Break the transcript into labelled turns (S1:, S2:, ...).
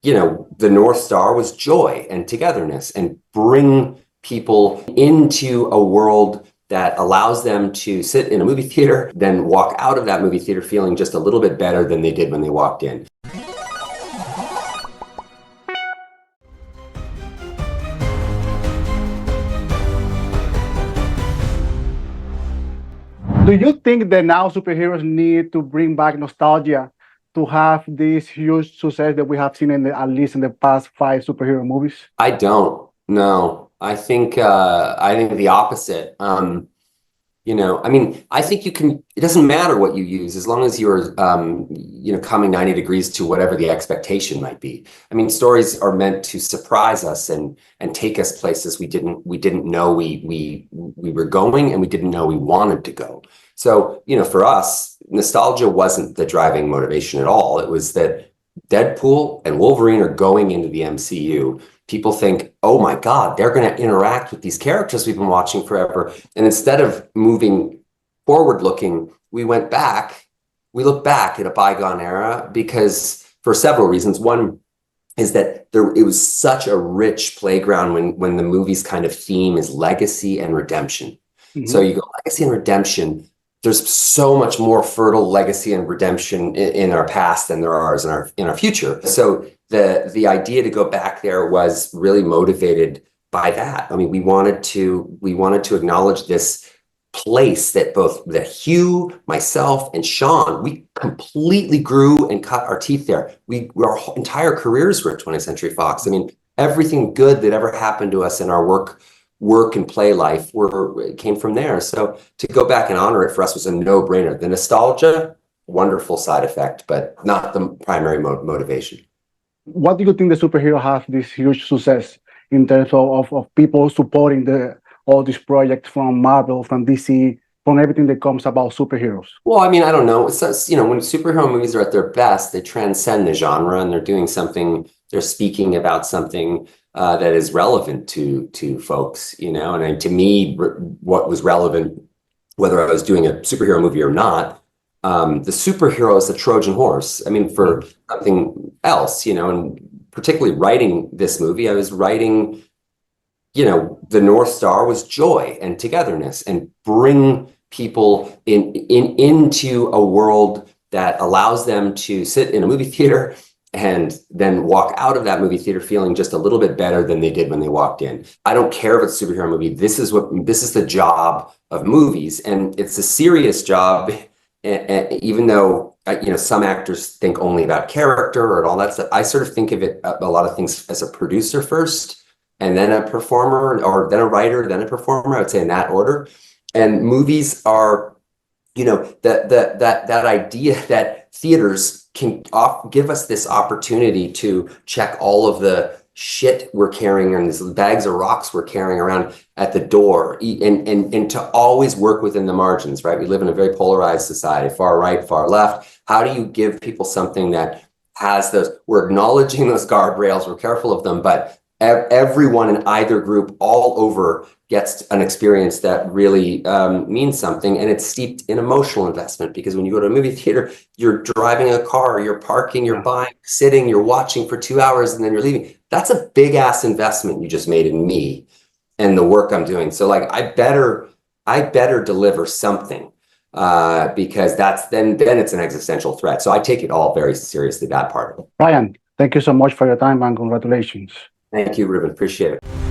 S1: the North Star was joy and togetherness and bring people into a world that allows them to sit in a movie theater, then walk out of that movie theater feeling just a little bit better than they did when they walked in.
S2: Do you think that now superheroes need to bring back nostalgia to have this huge success that we have seen at least in the past 5 superhero movies?
S1: I don't. No, I think the opposite. I think you can, it doesn't matter what you use as long as you're, coming 90 degrees to whatever the expectation might be. I mean, stories are meant to surprise us and take us places we didn't know we were going, and we didn't know we wanted to go. So, for us, nostalgia wasn't the driving motivation at all. It was that Deadpool and Wolverine are going into the MCU. People think, oh my God, they're going to interact with these characters we've been watching forever. And instead of moving forward looking, we look back at a bygone era, because for several reasons. One is that it was such a rich playground when the movie's kind of theme is legacy and redemption. Mm-hmm. So you go legacy and redemption. There's so much more fertile legacy and redemption in our past than there is in our future. So the idea to go back there was really motivated by that. I mean, we wanted to acknowledge this place that Hugh, myself, and Sean, we completely grew and cut our teeth there. Our entire careers were at 20th Century Fox. I mean, everything good that ever happened to us in our work and play life came from there. So to go back and honor it for us was a no-brainer. The nostalgia, wonderful side effect, but not the primary motivation.
S2: What do you think the superhero have this huge success in terms of people supporting all these projects from Marvel, from DC, from everything that comes about superheroes?
S1: Well, I mean, I don't know. It's when superhero movies are at their best, they transcend the genre and they're doing something. They're speaking about something that is relevant to folks, and to me, what was relevant, whether I was doing a superhero movie or not, the superhero is the Trojan horse. I mean, for something else, and particularly writing this movie, I was writing, the North Star was joy and togetherness and bring people into a world that allows them to sit in a movie theater and then walk out of that movie theater feeling just a little bit better than they did when they walked in. I don't care if it's a superhero movie. This is the job of movies, and it's a serious job. Even though some actors think only about character and all that stuff, I sort of think of it a lot of things as a producer first, and then a performer, or then a writer, then a performer. I would say in that order. And movies are, that idea that theaters can give us this opportunity to check all of the shit we're carrying and these bags of rocks we're carrying around at the door, and to always work within the margins, right? We live in a very polarized society, far right, far left. How do you give people something that has we're acknowledging those guardrails, we're careful of them, but everyone in either group all over gets an experience that really means something, and it's steeped in emotional investment, because when you go to a movie theater, you're driving a car, you're parking, you're buying, sitting, you're watching for 2 hours, and then you're leaving. That's a big ass investment you just made in me and the work I'm doing. So I better deliver something, because then it's an existential threat. So I take it all very seriously, that part of it.
S2: Ryan, thank you so much for your time and congratulations.
S1: Thank you, Ruben. Appreciate it.